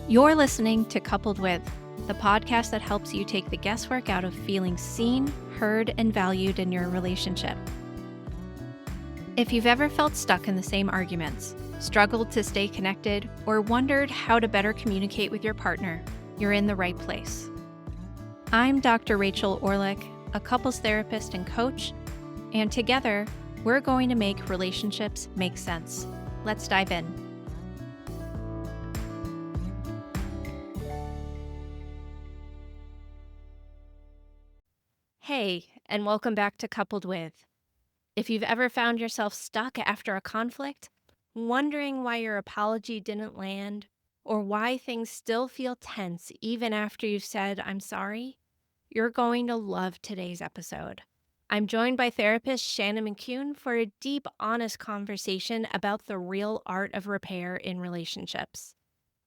You're listening to Coupled With, the podcast that helps you take the guesswork out of feeling seen, heard, and valued in your relationship. If you've ever felt stuck in the same arguments, struggled to stay connected, or wondered how to better communicate with your partner, you're in the right place. I'm Dr. Rachel Orleck, a couples therapist and coach, and together, we're going to make relationships make sense. Let's dive in. Hey, and welcome back to Coupled With. If you've ever found yourself stuck after a conflict, wondering why your apology didn't land, or why things still feel tense even after you've said, "I'm sorry," you're going to love today's episode. I'm joined by therapist Shannon McCune for a deep, honest conversation about the real art of repair in relationships.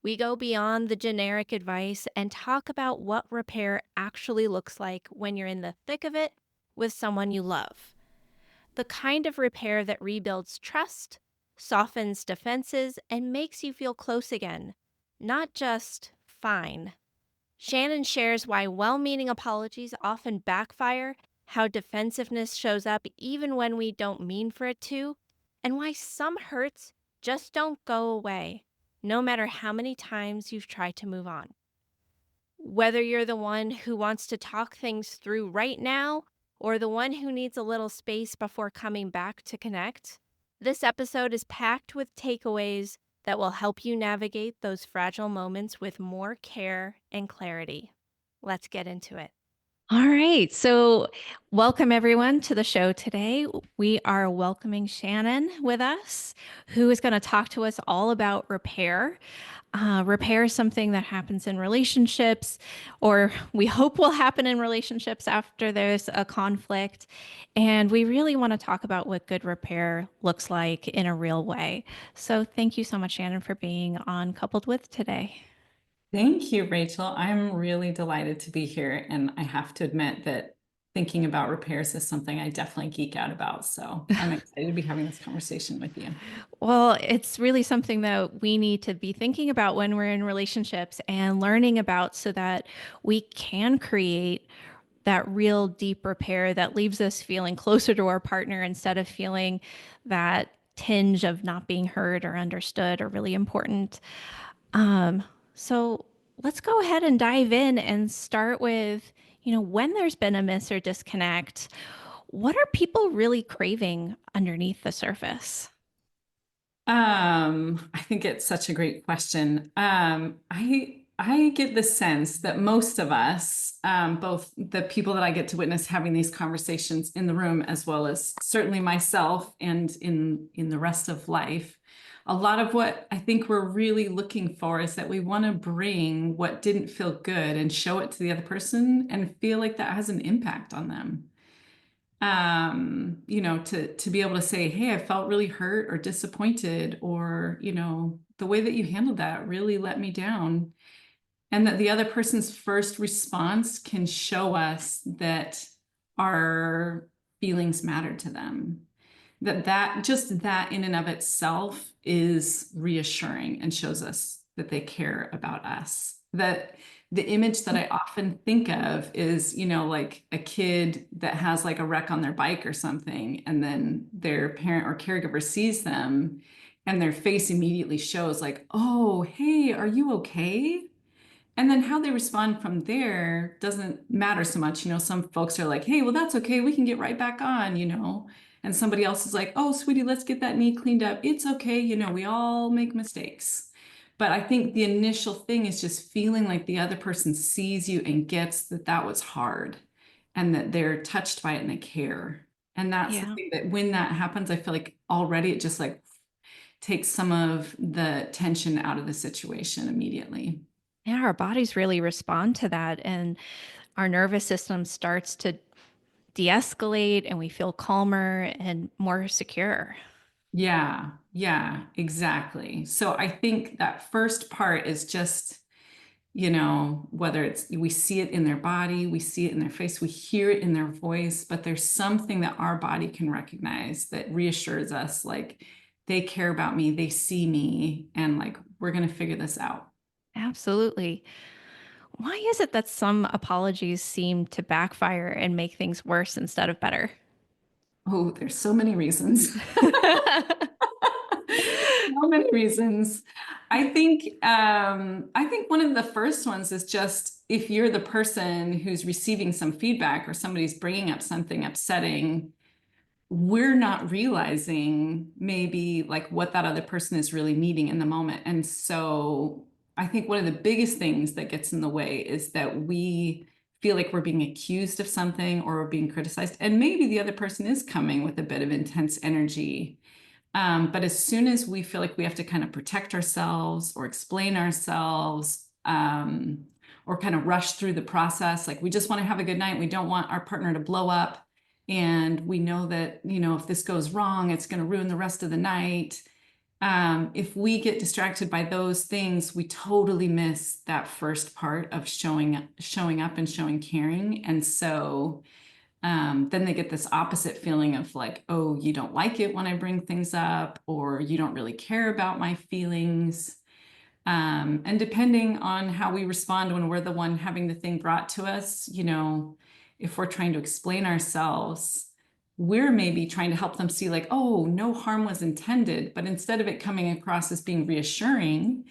We go beyond the generic advice and talk about what repair actually looks like when you're in the thick of it with someone you love. The kind of repair that rebuilds trust, softens defenses, and makes you feel close again, not just fine. Shannon shares why well-meaning apologies often backfire, how defensiveness shows up even when we don't mean for it to, and why some hurts just don't go away, no matter how many times you've tried to move on. Whether you're the one who wants to talk things through right now or the one who needs a little space before coming back to connect, this episode is packed with takeaways that will help you navigate those fragile moments with more care and clarity. Let's get into it. All right. So, welcome everyone to the show today. We are welcoming Shannon with us, who is going to talk to us all about repair. Repair is something that happens in relationships, or we hope will happen in relationships after there's a conflict. And we really want to talk about what good repair looks like in a real way. So, thank you so much, Shannon, for being on Coupled With today. Thank you, Rachel. I'm really delighted to be here. And I have to admit that thinking about repairs is something I definitely geek out about. So I'm excited to be having this conversation with you. Well, it's really something that we need to be thinking about when we're in relationships and learning about so that we can create that real deep repair that leaves us feeling closer to our partner instead of feeling that tinge of not being heard or understood or really important. So let's go ahead and dive in and start with, when there's been a miss or disconnect, what are people really craving underneath the surface? I think it's such a great question. I get the sense that most of us, both the people that I get to witness having these conversations in the room, as well as certainly myself and in the rest of life, a lot of what I think we're really looking for is that we want to bring what didn't feel good and show it to the other person and feel like that has an impact on them. To be able to say, hey, I felt really hurt or disappointed, or, the way that you handled that really let me down. And that the other person's first response can show us that our feelings matter to them. That in and of itself is reassuring and shows us that they care about us. That the image that I often think of is, like a kid that has like a wreck on their bike or something, and then their parent or caregiver sees them and their face immediately shows like, oh, hey, are you okay? And then how they respond from there doesn't matter so much. Some folks are like, hey, well, that's okay. We can get right back on, and somebody else is like, oh, sweetie, let's get that knee cleaned up. It's okay. We all make mistakes. But I think the initial thing is just feeling like the other person sees you and gets that that was hard and that they're touched by it and they care. And that's the thing that when that happens, I feel like already it just like takes some of the tension out of the situation immediately. Yeah, our bodies really respond to that, and our nervous system starts to de-escalate, and we feel calmer and more secure. Yeah, exactly. So I think that first part is just, whether it's we see it in their body, we see it in their face, we hear it in their voice, but there's something that our body can recognize that reassures us like they care about me, they see me, and like we're going to figure this out. Absolutely. Why is it that some apologies seem to backfire and make things worse instead of better? Oh, there's so many reasons. So many reasons. I think one of the first ones is just if you're the person who's receiving some feedback or somebody's bringing up something upsetting, we're not realizing maybe like what that other person is really needing in the moment. And so I think one of the biggest things that gets in the way is that we feel like we're being accused of something or we're being criticized. And maybe the other person is coming with a bit of intense energy. But as soon as we feel like we have to kind of protect ourselves or explain ourselves, or kind of rush through the process, like we just want to have a good night, we don't want our partner to blow up, and we know that, you know, if this goes wrong, it's going to ruin the rest of the night. If we get distracted by those things, we totally miss that first part of showing up and showing caring. And so then they get this opposite feeling of like, oh, you don't like it when I bring things up, or you don't really care about my feelings. And depending on how we respond when we're the one having the thing brought to us, you know, if we're trying to explain ourselves, we're maybe trying to help them see like, oh, no harm was intended. But instead of it coming across as being reassuring,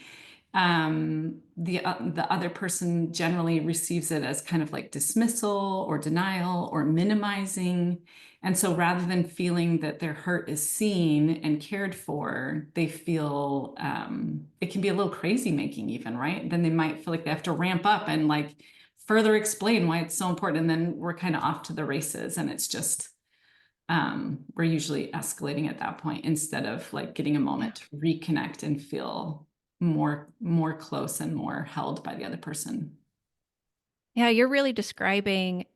the other person generally receives it as kind of like dismissal or denial or minimizing. And so rather than feeling that their hurt is seen and cared for, they feel it can be a little crazy making even, right? Then they might feel like they have to ramp up and like further explain why it's so important. And then we're kind of off to the races, and it's just we're usually escalating at that point instead of like getting a moment to reconnect and feel more close and more held by the other person. Yeah, you're really describing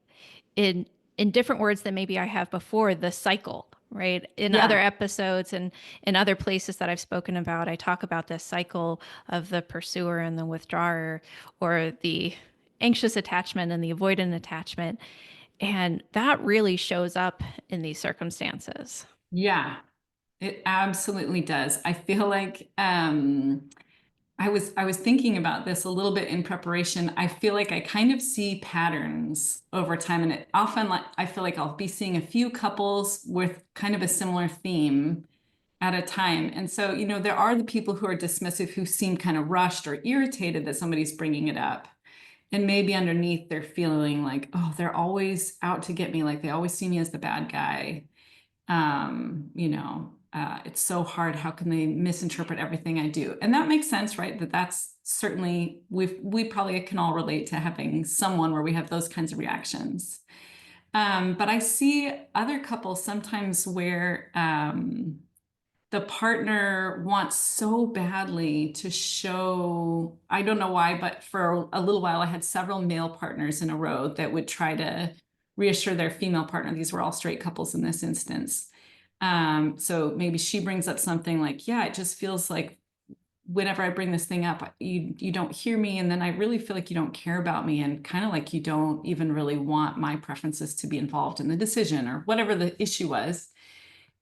in different words than maybe I have before the cycle, right? In other Yeah. episodes and in other places that I've spoken about, I talk about this cycle of the pursuer and the withdrawer, or the anxious attachment and the avoidant attachment. And that really shows up in these circumstances. Yeah, it absolutely does. I feel like I was thinking about this a little bit in preparation. I feel like I kind of see patterns over time, and it often like I feel like I'll be seeing a few couples with kind of a similar theme at a time. And so, you know, there are the people who are dismissive who seem kind of rushed or irritated that somebody's bringing it up. And maybe underneath they're feeling like, oh, they're always out to get me. Like they always see me as the bad guy. It's so hard. How can they misinterpret everything I do? And that makes sense, right? That's certainly we probably can all relate to having someone where we have those kinds of reactions. But I see other couples sometimes where the partner wants so badly to show, I don't know why, but for a little while I had several male partners in a row that would try to reassure their female partner. These were all straight couples in this instance. So maybe she brings up something like, yeah, it just feels like whenever I bring this thing up, you don't hear me, and then I really feel like you don't care about me, and kind of like you don't even really want my preferences to be involved in the decision or whatever the issue was.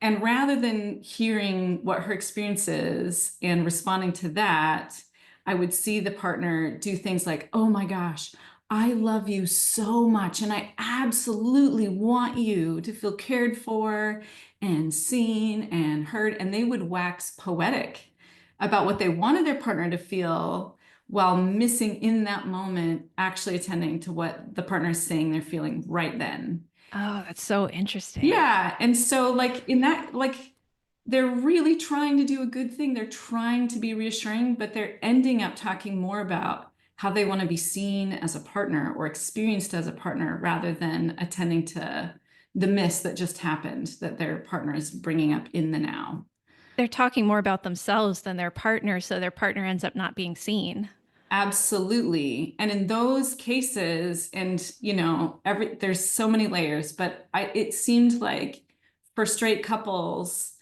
And rather than hearing what her experience is and responding to that, I would see the partner do things like, oh my gosh, I love you so much. And I absolutely want you to feel cared for and seen and heard. And they would wax poetic about what they wanted their partner to feel while missing in that moment, actually attending to what the partner is saying they're feeling right then. Oh, that's so interesting. Yeah. And so, like, in that, like, they're really trying to do a good thing. They're trying to be reassuring, but they're ending up talking more about how they want to be seen as a partner or experienced as a partner rather than attending to the miss that just happened that their partner is bringing up in the now. They're talking more about themselves than their partner, so their partner ends up not being seen. Absolutely. And in those cases, and you know, there's so many layers, but it seemed like for straight couples,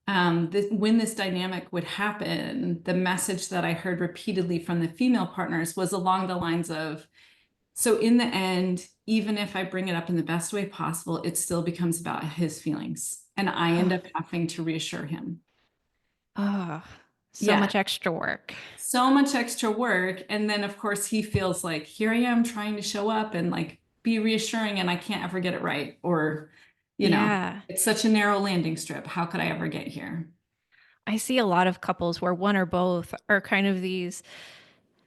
when this dynamic would happen, the message that I heard repeatedly from the female partners was along the lines of, so in the end, even if I bring it up in the best way possible, it still becomes about his feelings. And I end Oh, up having to reassure him. oh. So Yeah. much extra work. So much extra work. And then, of course, he feels like, here I am trying to show up and like be reassuring, and I can't ever get it right. Or, Yeah. it's such a narrow landing strip. How could I ever get here? I see a lot of couples where one or both are kind of these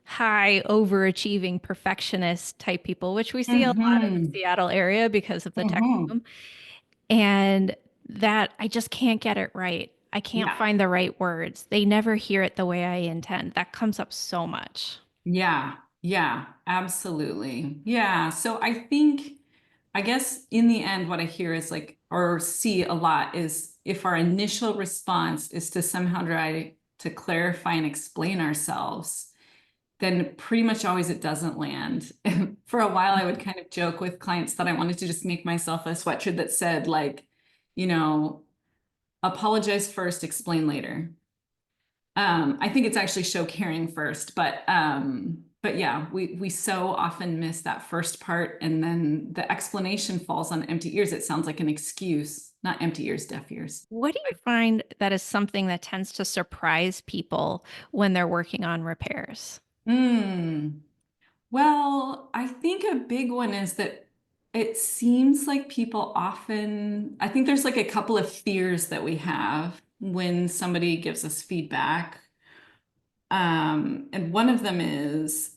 high overachieving perfectionist type people, which we see a lot in the Hmm. Seattle area because of the tech Hmm. boom. And that I just can't get it right. I can't Yeah. find the right words. They never hear it the way I intend. That comes up so much. Yeah. Yeah. Absolutely. Yeah. So I guess in the end, what I hear is like, or see a lot is if our initial response is to somehow try to clarify and explain ourselves, then pretty much always it doesn't land. For a while, I would kind of joke with clients that I wanted to just make myself a sweatshirt that said, like, you know, apologize first, explain later. I think it's actually show caring first, but yeah, we so often miss that first part, and then the explanation falls on empty ears. It sounds like an excuse, not empty ears, deaf ears. What do you find that is something that tends to surprise people when they're working on repairs? Mm. Well, I think a big one is that it seems like people often, I think there's like a couple of fears that we have when somebody gives us feedback. And one of them is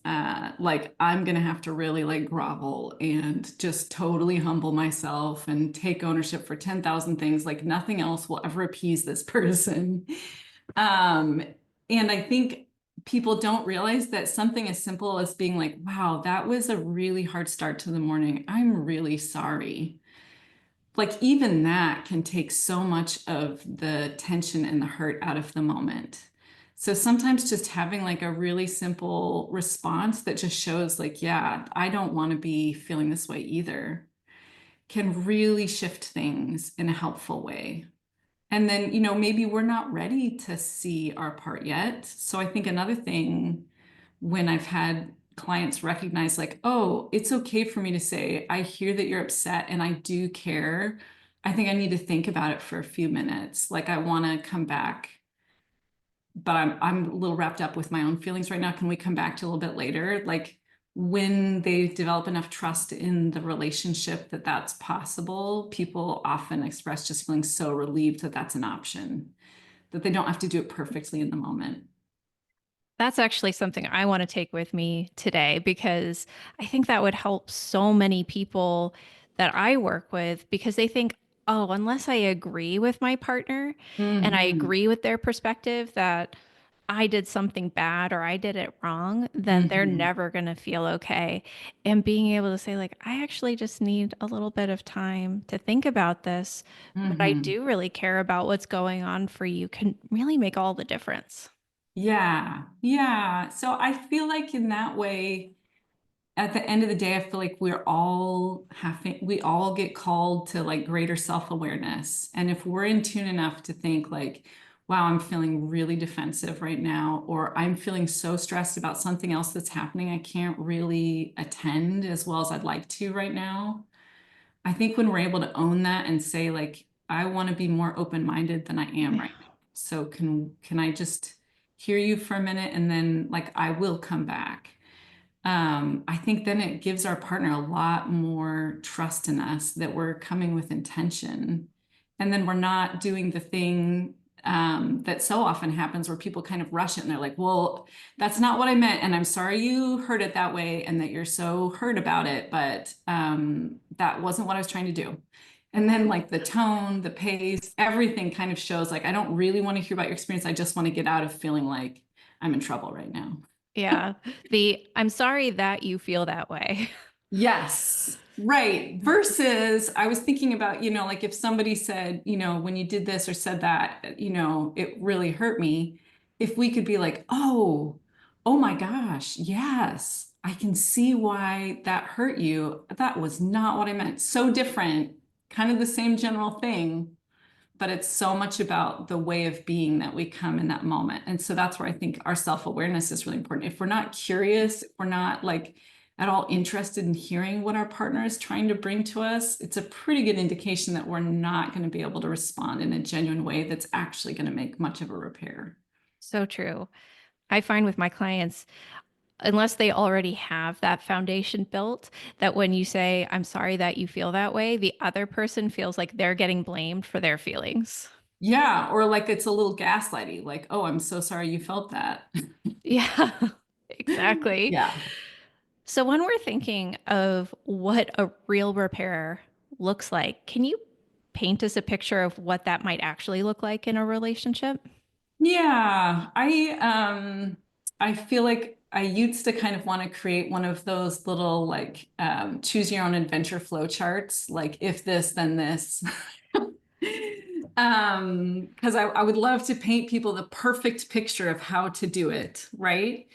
like I'm gonna have to really like grovel and just totally humble myself and take ownership for 10,000 things. Like nothing else will ever appease this person. Um, and I think people don't realize that something as simple as being like, wow, that was a really hard start to the morning. I'm really sorry. Like even that can take so much of the tension and the hurt out of the moment. So sometimes just having like a really simple response that just shows like, yeah, I don't want to be feeling this way either, can really shift things in a helpful way. And then, maybe we're not ready to see our part yet. So I think another thing when I've had clients recognize, like, oh, it's okay for me to say, I hear that you're upset and I do care. I think I need to think about it for a few minutes. Like, I want to come back, but I'm a little wrapped up with my own feelings right now. Can we come back to a little bit later? Like, when they develop enough trust in the relationship that that's possible, people often express just feeling so relieved that that's an option, that they don't have to do it perfectly in the moment. That's actually something I want to take with me today because I think that would help so many people that I work with because they think, oh, unless I agree with my partner and I Hmm. agree with their perspective that I did something bad or I did it wrong, then they're Hmm. never going to feel okay. And being able to say, like, I actually just need a little bit of time to think about this, but I Hmm. do really care about what's going on for you can really make all the difference. Yeah, yeah. So I feel like in that way, at the end of the day, I feel like we all get called to like greater self-awareness. And if we're in tune enough to think like, wow, I'm feeling really defensive right now, or I'm feeling so stressed about something else that's happening, I can't really attend as well as I'd like to right now. I think when we're able to own that and say like, I want to be more open-minded than I am right now. So can I just hear you for a minute and then like I will come back. I think then it gives our partner a lot more trust in us that we're coming with intention. And then we're not doing the thing that so often happens where people kind of rush it and they're like, well, that's not what I meant. And I'm sorry you heard it that way and that you're so hurt about it, but that wasn't what I was trying to do. And then, like the tone, the pace, everything kind of shows like, I don't really want to hear about your experience. I just want to get out of feeling like I'm in trouble right now. Yeah. I'm sorry that you feel that way. Yes, right. Versus, I was thinking about, like if somebody said, when you did this or said that, it really hurt me. If we could be like, oh my gosh, yes, I can see why that hurt you. That was not what I meant. So different, kind of the same general thing, but it's so much about the way of being that we come in that moment. And so that's where I think our self-awareness is really important. If we're not curious, if we're not like at all interested in hearing what our partner is trying to bring to us, it's a pretty good indication that we're not going to be able to respond in a genuine way that's actually going to make much of a repair. So true. I find with my clients, unless they already have that foundation built, that when you say, I'm sorry that you feel that way, the other person feels like they're getting blamed for their feelings. Yeah, or like it's a little gaslighty, like, oh, I'm so sorry you felt that. Yeah, exactly. Yeah. So when we're thinking of what a real repair looks like, can you paint us a picture of what that might actually look like in a relationship? Yeah, I feel like I used to kind of want to create one of those little like choose your own adventure flow charts, like if this, then this. Because I would love to paint people the perfect picture of how to do it, right?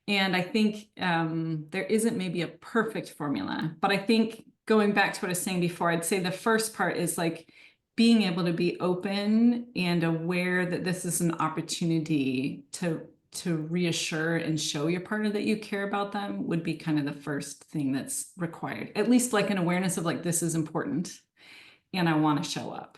And I think there isn't maybe a perfect formula, but I think going back to what I was saying before, I'd say the first part is like being able to be open and aware that this is an opportunity to reassure and show your partner that you care about them would be kind of the first thing that's required. At least like an awareness of like this is important and I want to show up.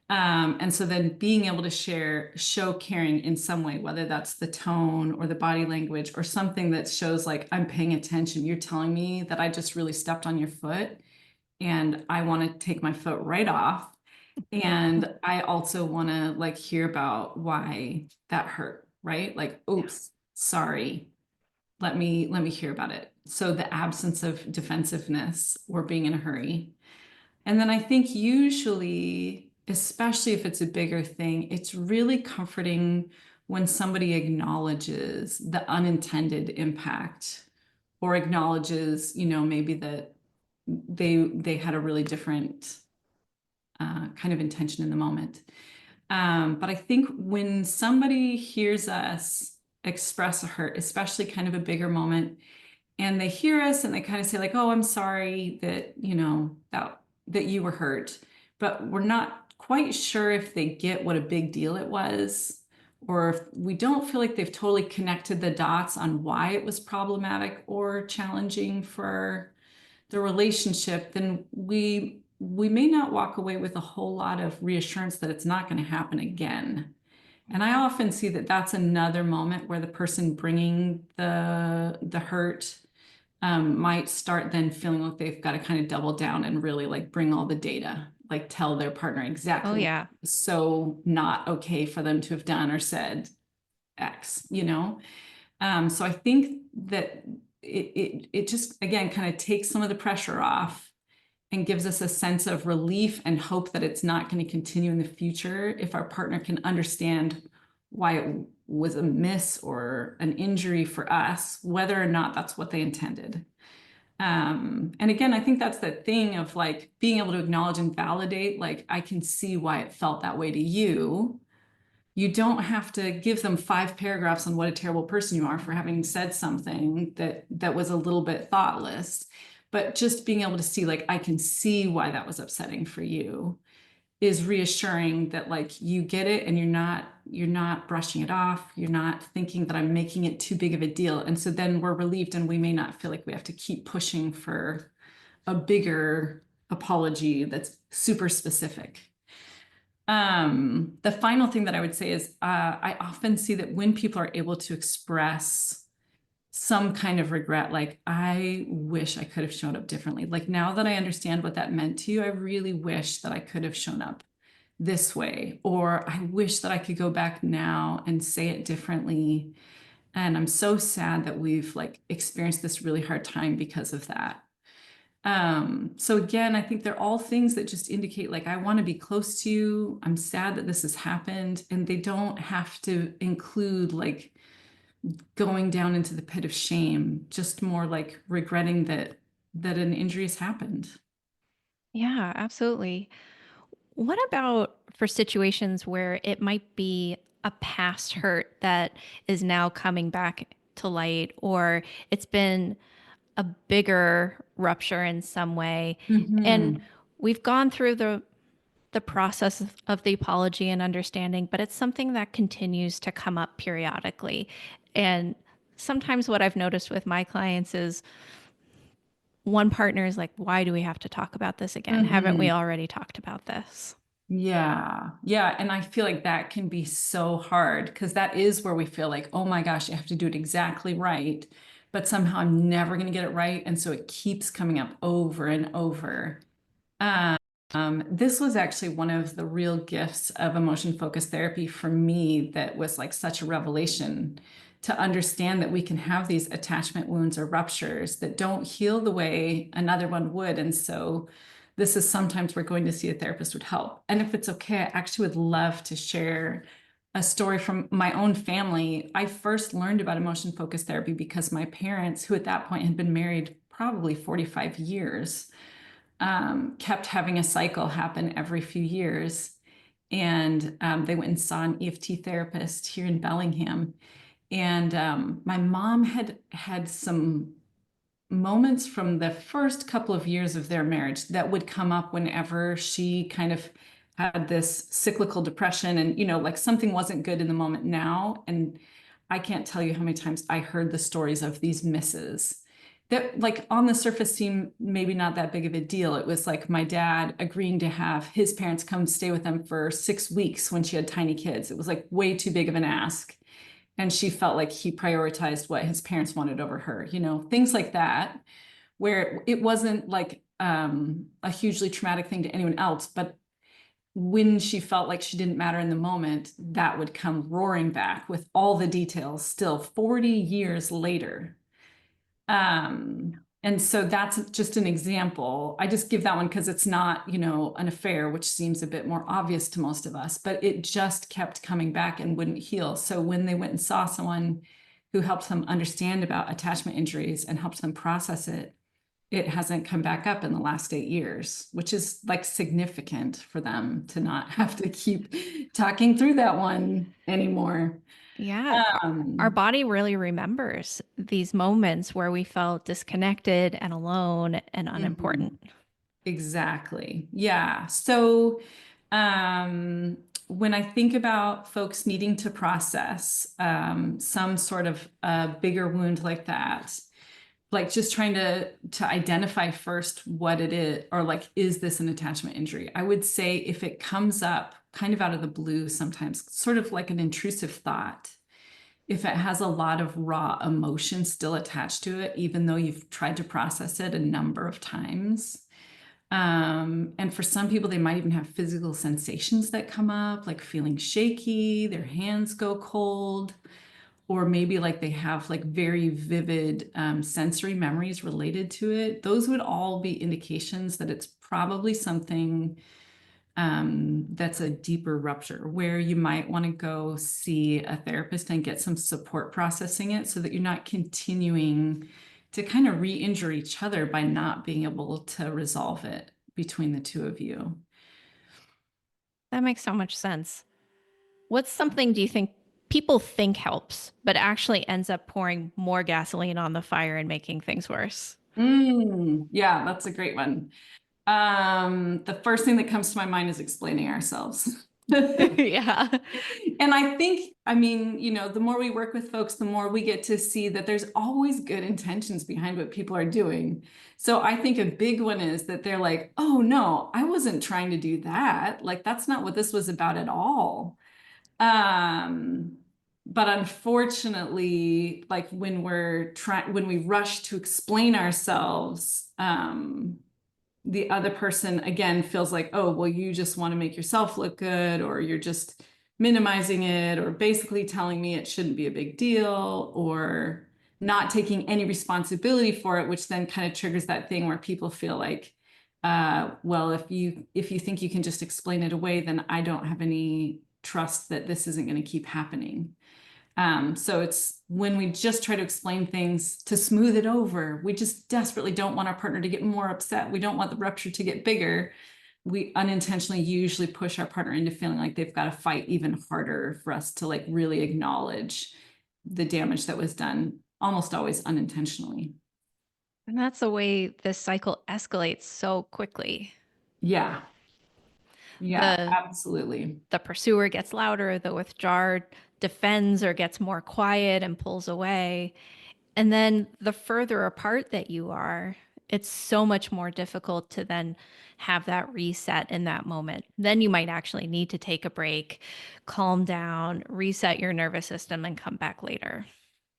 And so then being able to show caring in some way, whether that's the tone or the body language or something that shows like I'm paying attention. You're telling me that I just really stepped on your foot and I want to take my foot right off. And I also want to like hear about why that hurt, right? Like, Yeah. oops, sorry. Let me hear about it. So the absence of defensiveness or being in a hurry. And then I think usually, especially if it's a bigger thing, it's really comforting when somebody acknowledges the unintended impact or acknowledges, maybe that they had a really different kind of intention in the moment. But I think when somebody hears us express a hurt, especially kind of a bigger moment, and they hear us and they kind of say like, "Oh, I'm sorry that that you were hurt," but we're not quite sure if they get what a big deal it was, or if we don't feel like they've totally connected the dots on why it was problematic or challenging for the relationship, then we may not walk away with a whole lot of reassurance that it's not going to happen again. And I often see that that's another moment where the person bringing the hurt might start then feeling like they've got to kind of double down and really like bring all the data, like tell their partner Oh, exactly what yeah. is so not okay for them to have done or said X. So I think that it just again kind of takes some of the pressure off and gives us a sense of relief and hope that it's not going to continue in the future if our partner can understand why it was a miss or an injury for us, whether or not that's what they intended. And again, I think that's the thing of like being able to acknowledge and validate, like, I can see why it felt that way to you. You don't have to give them 5 paragraphs on what a terrible person you are for having said something that was a little bit thoughtless, but just being able to see like I can see why that was upsetting for you is reassuring that like you get it and you're not brushing it off, you're not thinking that I'm making it too big of a deal, and so then we're relieved and we may not feel like we have to keep pushing for a bigger apology that's super specific. The final thing that I would say is I often see that when people are able to express some kind of regret, like, I wish I could have shown up differently. Like, now that I understand what that meant to you, I really wish that I could have shown up this way, or I wish that I could go back now and say it differently. And I'm so sad that we've like experienced this really hard time because of that. So again, I think they're all things that just indicate like I want to be close to you. I'm sad that this has happened, and they don't have to include like going down into the pit of shame, just more like regretting that an injury has happened. Yeah, absolutely. What about for situations where it might be a past hurt that is now coming back to light, or it's been a bigger rupture in some way, and Mhm. we've gone through the process of the apology and understanding, but it's something that continues to come up periodically. And sometimes what I've noticed with my clients is one partner is like, why do we have to talk about this again? Haven't we Mhm. already talked about this? Yeah. Yeah. And I feel like that can be so hard because that is where we feel like, oh my gosh, I have to do it exactly right. But somehow I'm never going to get it right. And so it keeps coming up over and over. Um, this was actually one of the real gifts of emotion focused therapy for me that was like such a revelation to understand that we can have these attachment wounds or ruptures that don't heal the way another one would. And so this is sometimes where going to see a therapist would help. And if it's okay, I actually would love to share a story from my own family. I first learned about emotion focused therapy because my parents, who at that point had been married probably 45 years, kept having a cycle happen every few years. And they went and saw an EFT therapist here in Bellingham. And my mom had some moments from the first couple of years of their marriage that would come up whenever she kind of had this cyclical depression and, like something wasn't good in the moment now. And I can't tell you how many times I heard the stories of these misses that like on the surface seem maybe not that big of a deal. It was like my dad agreeing to have his parents come stay with them for 6 weeks when she had tiny kids. It was like way too big of an ask. And she felt like he prioritized what his parents wanted over her, things like that, where it wasn't like a hugely traumatic thing to anyone else. But when she felt like she didn't matter in the moment, that would come roaring back with all the details still 40 years later. And so that's just an example. I just give that one because it's not, an affair, which seems a bit more obvious to most of us, but it just kept coming back and wouldn't heal. So when they went and saw someone who helped them understand about attachment injuries and helped them process it, it hasn't come back up in the last 8 years, which is like significant for them to not have to keep talking through that one anymore. Yeah, our Um, body really remembers these moments where we felt disconnected and alone and mhm. unimportant. Exactly. Yeah. So when I think about folks needing to process some sort of bigger wound like that, like just trying to identify first what it is, or like, is this an attachment injury? I would say if it comes up kind of out of the blue, sometimes sort of like an intrusive thought, if it has a lot of raw emotion still attached to it, even though you've tried to process it a number of times. And for some people, they might even have physical sensations that come up, like feeling shaky, their hands go cold, or maybe like they have like very vivid sensory memories related to it. Those would all be indications that it's probably something that's a deeper rupture where you might want to go see a therapist and get some support processing it so that you're not continuing to kind of re-injure each other by not being able to resolve it between the two of you. That makes so much sense. What's something do you think people think helps, but actually ends up pouring more gasoline on the fire and making things worse? Yeah, that's a great one. The first thing that comes to my mind is explaining ourselves. Yeah. And I think, I mean, the more we work with folks, the more we get to see that there's always good intentions behind what people are doing. So I think a big one is that they're like, oh no, I wasn't trying to do that. Like, that's not what this was about at all. Um, but unfortunately, like when we rush to explain ourselves, the other person again feels like, oh, well, you just want to make yourself look good, or you're just minimizing it, or basically telling me it shouldn't be a big deal, or not taking any responsibility for it, which then kind of triggers that thing where people feel like, well, if you think you can just explain it away, then I don't have any trust that this isn't going to keep happening. So it's when we just try to explain things to smooth it over, we just desperately don't want our partner to get more upset. We don't want the rupture to get bigger. We unintentionally usually push our partner into feeling like they've got to fight even harder for us to like really acknowledge the damage that was done, almost always unintentionally. And that's the way this cycle escalates so quickly. Yeah, yeah, The absolutely. the pursuer gets louder, the withdrawer defends or gets more quiet and pulls away. And then the further apart that you are, it's so much more difficult to then have that reset in that moment. Then you might actually need to take a break, calm down, reset your nervous system, and come back later.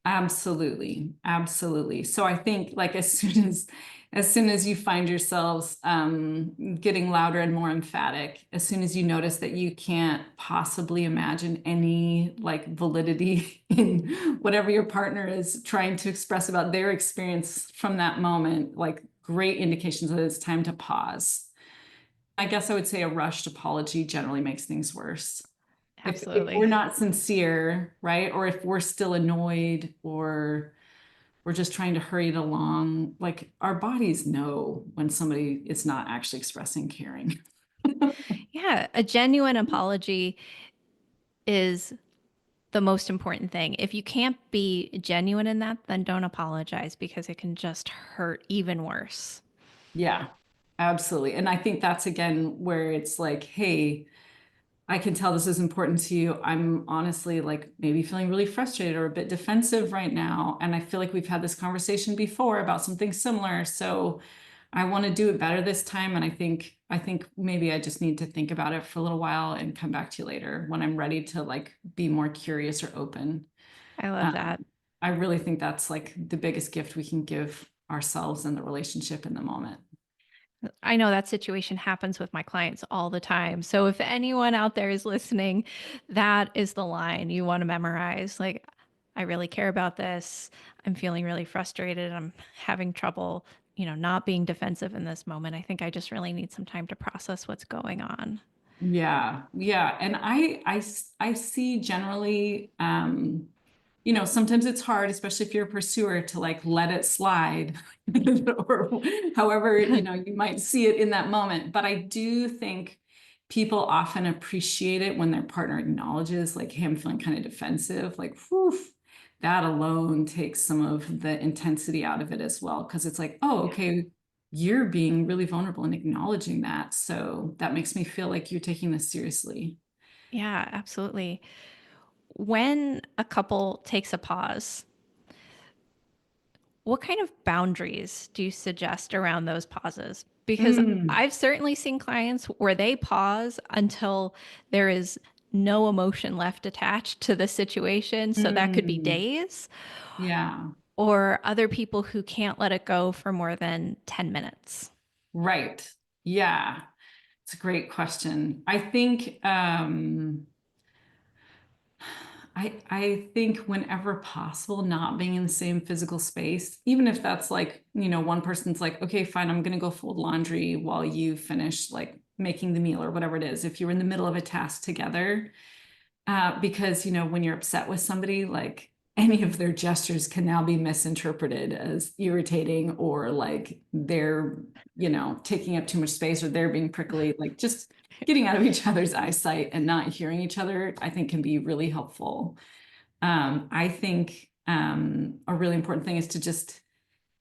Absolutely. Absolutely. So I think like as soon as you find yourselves getting louder and more emphatic, as soon as you notice that you can't possibly imagine any like validity in whatever your partner is trying to express about their experience from that moment, like great indications that it's time to pause. I guess I would say a rushed apology generally makes things worse. If we're Absolutely. not sincere, right? Or if we're still annoyed or we're just trying to hurry it along, like our bodies know when somebody is not actually expressing caring. Yeah, a genuine apology is the most important thing. If you can't be genuine in that, then don't apologize because it can just hurt even worse. Yeah, absolutely. And I think that's again where it's like, hey, I can tell this is important to you. I'm honestly like maybe feeling really frustrated or a bit defensive right now. And I feel like we've had this conversation before about something similar. So I want to do it better this time. And I think maybe I just need to think about it for a little while and come back to you later when I'm ready to like be more curious or open. I love Um, that. I really think that's like the biggest gift we can give ourselves and the relationship in the moment. I know that situation happens with my clients all the time. So if anyone out there is listening, that is the line you want to memorize. Like, I really care about this. I'm feeling really frustrated. I'm having trouble, not being defensive in this moment. I think I just really need some time to process what's going on. Yeah, yeah. And I see generally, sometimes it's hard, especially if you're a pursuer, to like let it slide or however, you might see it in that moment. But I do think people often appreciate it when their partner acknowledges, like, hey, I'm feeling kind of defensive, like, whew, that alone takes some of the intensity out of it as well. Cause it's like, oh, Yeah. okay, you're being really vulnerable and acknowledging that. So that makes me feel like you're taking this seriously. Yeah, absolutely. When a couple takes a pause, what kind of boundaries do you suggest around those pauses? Because Mm, I've certainly seen clients where they pause until there is no emotion left attached to the situation. So that could be mm, days, yeah, or other people who can't let it go for more than 10 minutes. right. Yeah, it's a great question. I think whenever possible, not being in the same physical space, even if that's like, one person's like, okay, fine, I'm gonna go fold laundry while you finish like making the meal or whatever it is. If you're in the middle of a task together, because when you're upset with somebody, like any of their gestures can now be misinterpreted as irritating or like they're, taking up too much space or they're being prickly. Like just getting out of each other's eyesight and not hearing each other, I think can be really helpful. I think a really important thing is to just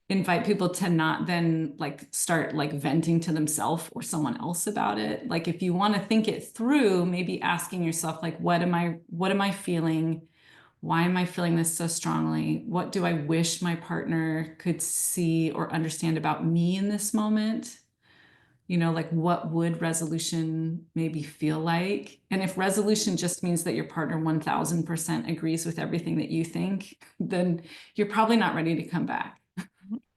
invite people to not then like start like venting to themselves or someone else about it. Like if you want to think it through, maybe asking yourself like what am I feeling? Why am I feeling this so strongly? What do I wish my partner could see or understand about me in this moment? Like what would resolution maybe feel like? And if resolution just means that your partner 1000% agrees with everything that you think, then you're probably not ready to come back.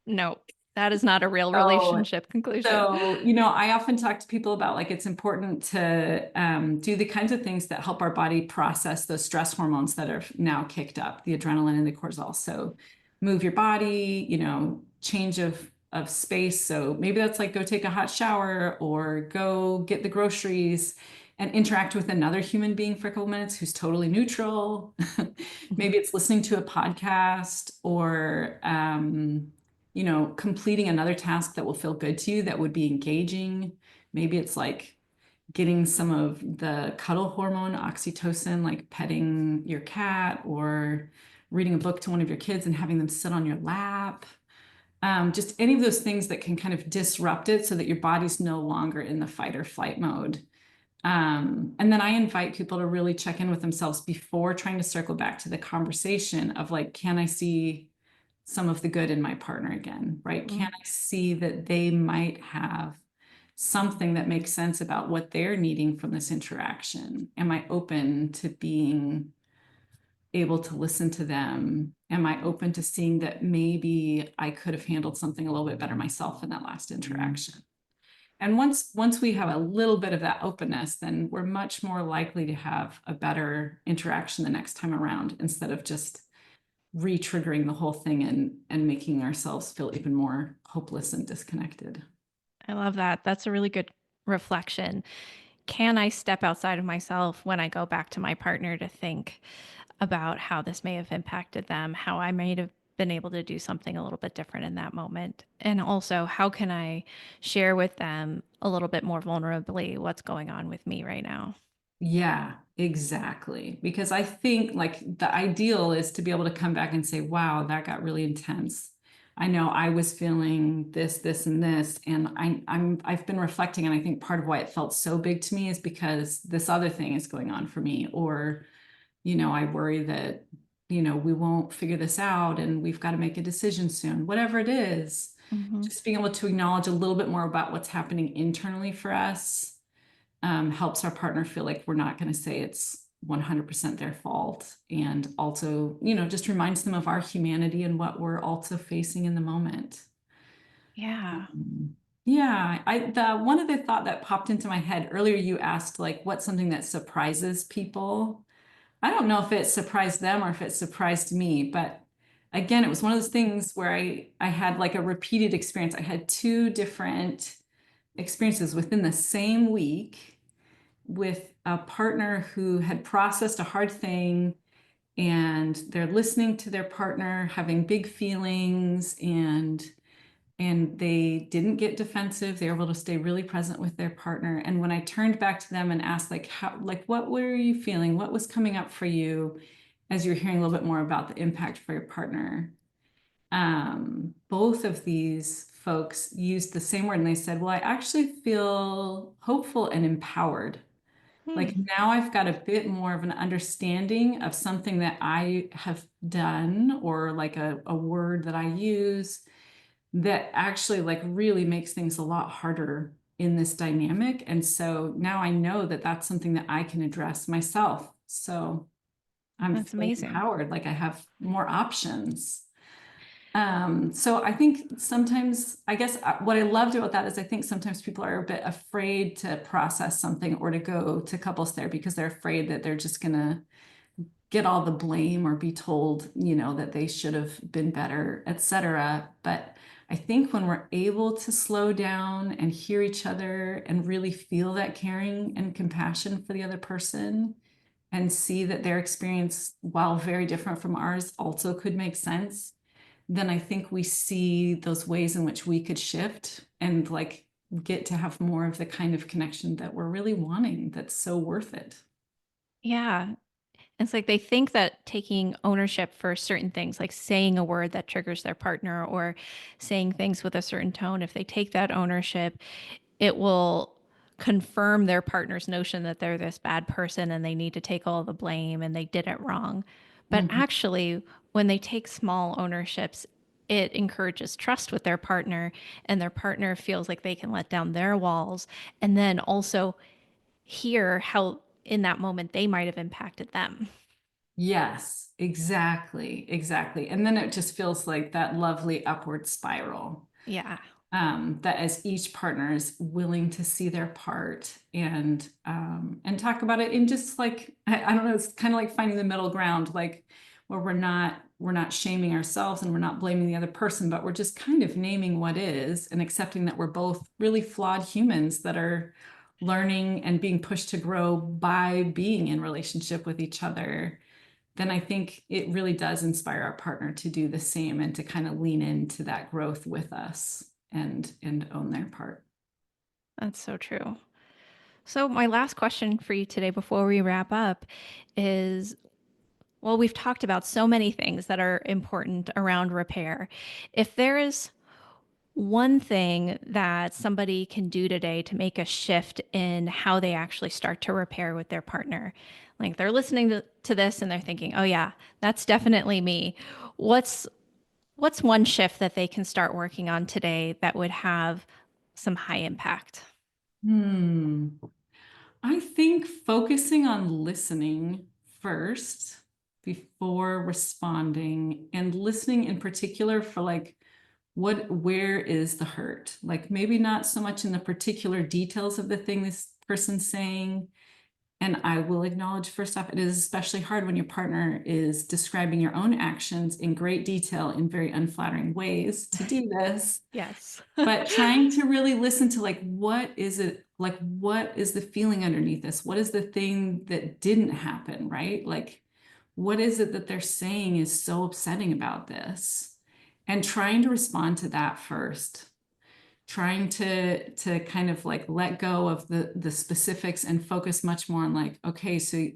No, that is not a real So relationship conclusion. So, I often talk to people about like it's important to do the kinds of things that help our body process those stress hormones that are now kicked up, the adrenaline and the cortisol. So, move your body, change of space. So maybe that's like go take a hot shower or go get the groceries and interact with another human being for a couple minutes who's totally neutral. Mhm. Maybe it's listening to a podcast or completing another task that will feel good to you that would be engaging. Maybe it's like getting some of the cuddle hormone, oxytocin, like petting your cat or reading a book to one of your kids and having them sit on your lap. Just any of those things that can kind of disrupt it so that your body's no longer in the fight or flight mode. And then I invite people to really check in with themselves before trying to circle back to the conversation of like, can I see some of the good in my partner again, right? Can I see that they might have something that makes sense about what they're needing from this interaction? Am I open to being able to listen to them? Am I open to seeing that maybe I could have handled something a little bit better myself in that last interaction? And once we have a little bit of that openness, then we're much more likely to have a better interaction the next time around, instead of just re-triggering the whole thing and making ourselves feel even more hopeless and disconnected. I love that. That's a really good reflection. Can I step outside of myself when I go back to my partner to think about how this may have impacted them, how I may have been able to do something a little bit different in that moment? And also, how can I share with them a little bit more vulnerably what's going on with me right now? Yeah, exactly. Because I think like the ideal is to be able to come back and say, wow, that got really intense. I know I was feeling this, this, and this. And I've been reflecting, and I think part of why it felt so big to me is because this other thing is going on for me. Or, I worry that, we won't figure this out and we've got to make a decision soon. Whatever it is, Hmm. just being able to acknowledge a little bit more about what's happening internally for us, helps our partner feel like we're not going to say it's 100% their fault. And also, just reminds them of our humanity and what we're also facing in the moment. Yeah. Yeah, the one other thought that popped into my head earlier, you asked like what's something that surprises people. I don't know if it surprised them or if it surprised me, but again, it was one of those things where I had like a repeated experience. I had two different experiences within the same week with a partner who had processed a hard thing, and they're listening to their partner having big feelings, and they didn't get defensive. They were able to stay really present with their partner. And when I turned back to them and asked like how, like what were you feeling, what was coming up for you as you're hearing a little bit more about the impact for your partner, both of these folks used the same word, and they said, well, I actually feel hopeful and empowered. Like Hmm. now I've got a bit more of an understanding of something that I have done, or like a word that I use that actually like really makes things a lot harder in this dynamic. And so now I know that that's something that I can address myself. So I'm That's feeling amazing. empowered, like I have more options. So I think sometimes, I guess what I loved about that is I think sometimes people are a bit afraid to process something or to go to couples therapy because they're afraid that they're just gonna get all the blame or be told, that they should have been better, etc. But I think when we're able to slow down and hear each other and really feel that caring and compassion for the other person, and see that their experience, while very different from ours, also could make sense, then I think we see those ways in which we could shift and like get to have more of the kind of connection that we're really wanting, that's so worth it. Yeah. It's like they think that taking ownership for certain things, like saying a word that triggers their partner or saying things with a certain tone, if they take that ownership, it will confirm their partner's notion that they're this bad person and they need to take all the blame and they did it wrong. But Mhm. actually, when they take small ownerships, it encourages trust with their partner, and their partner feels like they can let down their walls and then also hear how in that moment they might have impacted them. Yes, exactly, exactly. And then it just feels like that lovely upward spiral. Yeah. That as each partner is willing to see their part and talk about it in just like I don't know, it's kind of like finding the middle ground, like where we're not shaming ourselves and we're not blaming the other person, but we're just kind of naming what is and accepting that we're both really flawed humans that are learning and being pushed to grow by being in relationship with each other. Then I think it really does inspire our partner to do the same and to kind of lean into that growth with us and own their part. That's so true. So, my last question for you today before we wrap up is, well, we've talked about so many things that are important around repair. If there is one thing that somebody can do today to make a shift in how they actually start to repair with their partner, like they're listening to this and they're thinking, oh, yeah, that's definitely me. What's What's one shift that they can start working on today that would have some high impact? Hmm. I think focusing on listening first before responding, and listening in particular for like where is the hurt? Like maybe not so much in the particular details of the thing this person's saying. And I will acknowledge first off, it is especially hard when your partner is describing your own actions in great detail in very unflattering ways to do this. Yes. But trying to really listen to like, what is it? Like, what is the feeling underneath this? What is the thing that didn't happen, right? Like, what is it that they're saying is so upsetting about this? And trying to respond to that first, trying to kind of like let go of the specifics and focus much more on like, okay, so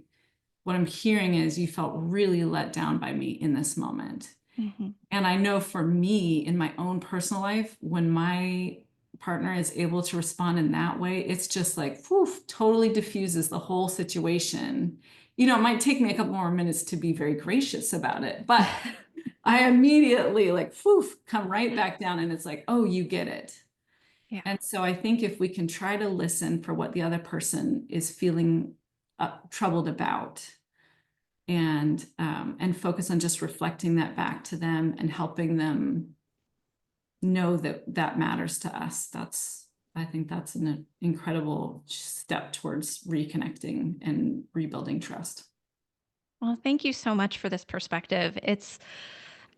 what I'm hearing is you felt really let down by me in this moment. Mhm. And I know for me in my own personal life, when my partner is able to respond in that way, it's just like, whew, totally diffuses the whole situation. You know, it might take me a couple more minutes to be very gracious about it, but I immediately like, whew, come right back down and it's like, oh, you get it. Yeah. And so I think if we can try to listen for what the other person is feeling troubled about, and focus on just reflecting that back to them and helping them know that that matters to us. I think that's an incredible step towards reconnecting and rebuilding trust. Well, thank you so much for this perspective. It's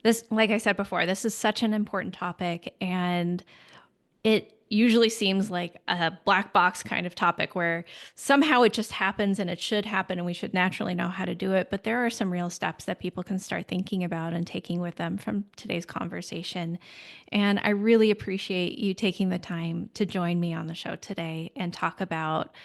this, like I said before, this is such an important topic, and it usually seems like a black box kind of topic where somehow it just happens and it should happen and we should naturally know how to do it. But there are some real steps that people can start thinking about and taking with them from today's conversation. And I really appreciate you taking the time to join me on the show today and talk about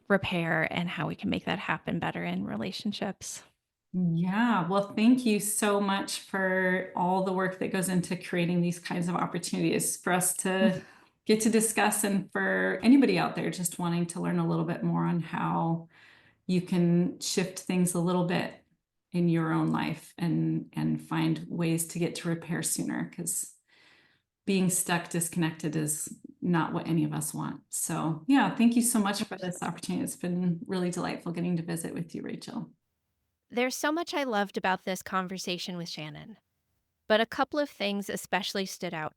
repair and how we can make that happen better in relationships. Yeah, well, thank you so much for all the work that goes into creating these kinds of opportunities for us to get to discuss, and for anybody out there just wanting to learn a little bit more on how you can shift things a little bit in your own life and find ways to get to repair sooner, because being stuck disconnected is not what any of us want. So yeah, thank you so much for this opportunity. It's been really delightful getting to visit with you, Rachel. There's so much I loved about this conversation with Shannon, but a couple of things especially stood out.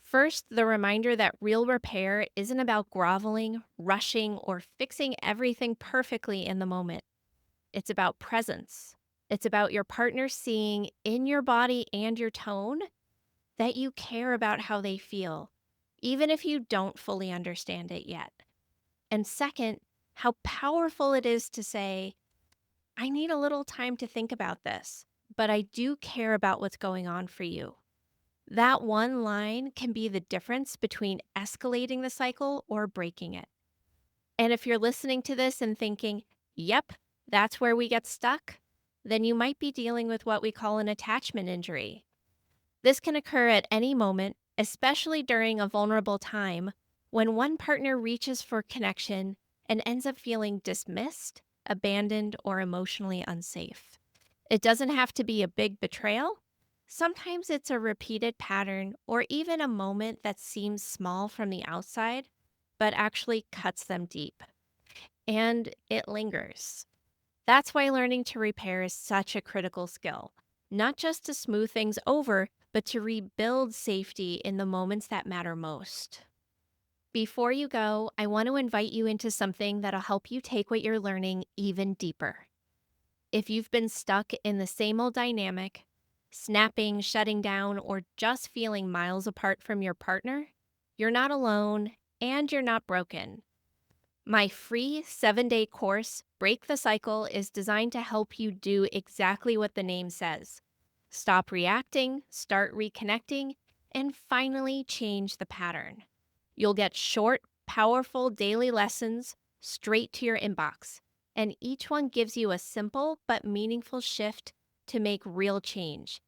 First, the reminder that real repair isn't about groveling, rushing, or fixing everything perfectly in the moment. It's about presence. It's about your partner seeing in your body and your tone that you care about how they feel, even if you don't fully understand it yet. And second, how powerful it is to say, I need a little time to think about this, but I do care about what's going on for you. That one line can be the difference between escalating the cycle or breaking it. And if you're listening to this and thinking, yep, that's where we get stuck, then you might be dealing with what we call an attachment injury. This can occur at any moment, especially during a vulnerable time when one partner reaches for connection and ends up feeling dismissed, abandoned, or emotionally unsafe. It doesn't have to be a big betrayal. Sometimes it's a repeated pattern or even a moment that seems small from the outside, but actually cuts them deep. And it lingers. That's why learning to repair is such a critical skill, not just to smooth things over, but to rebuild safety in the moments that matter most. Before you go, I want to invite you into something that'll help you take what you're learning even deeper. If you've been stuck in the same old dynamic, snapping, shutting down, or just feeling miles apart from your partner, you're not alone and you're not broken. My free 7-day course, Break the Cycle, is designed to help you do exactly what the name says: stop reacting, start reconnecting, and finally change the pattern. You'll get short, powerful daily lessons straight to your inbox, and each one gives you a simple but meaningful shift to make real change,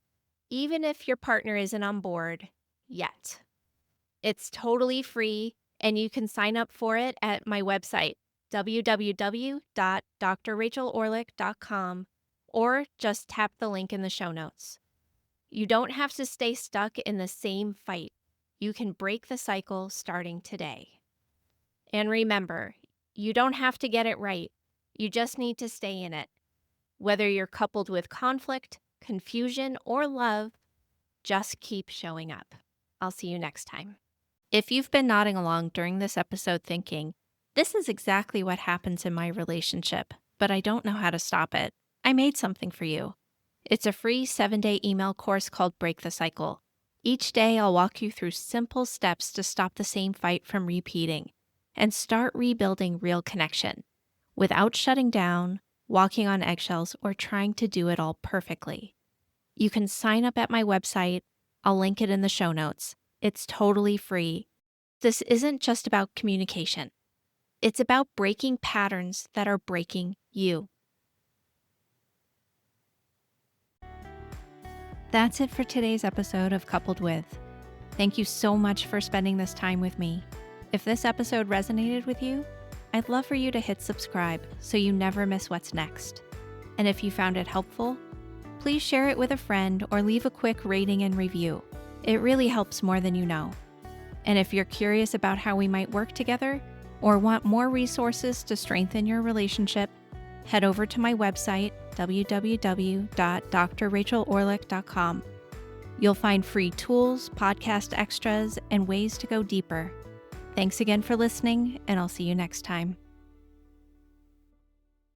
even if your partner isn't on board yet. It's totally free, and you can sign up for it at my website, www.drrachelorlick.com, or just tap the link in the show notes. You don't have to stay stuck in the same fight. You can break the cycle starting today. And remember, you don't have to get it right. You just need to stay in it. Whether you're coupled with conflict, confusion, or love, just keep showing up. I'll see you next time. If you've been nodding along during this episode thinking, this is exactly what happens in my relationship, but I don't know how to stop it, I made something for you. It's a free 7-day email course called Break the Cycle. Each day, I'll walk you through simple steps to stop the same fight from repeating and start rebuilding real connection without shutting down, walking on eggshells, or trying to do it all perfectly. You can sign up at my website. I'll link it in the show notes. It's totally free. This isn't just about communication. It's about breaking patterns that are breaking you. That's it for today's episode of Coupled With. Thank you so much for spending this time with me. If this episode resonated with you, I'd love for you to hit subscribe so you never miss what's next. And if you found it helpful, please share it with a friend or leave a quick rating and review. It really helps more than you know. And if you're curious about how we might work together or want more resources to strengthen your relationship, head over to my website, www.drrachelorleck.com. You'll find free tools, podcast extras, and ways to go deeper. Thanks again for listening, and I'll see you next time.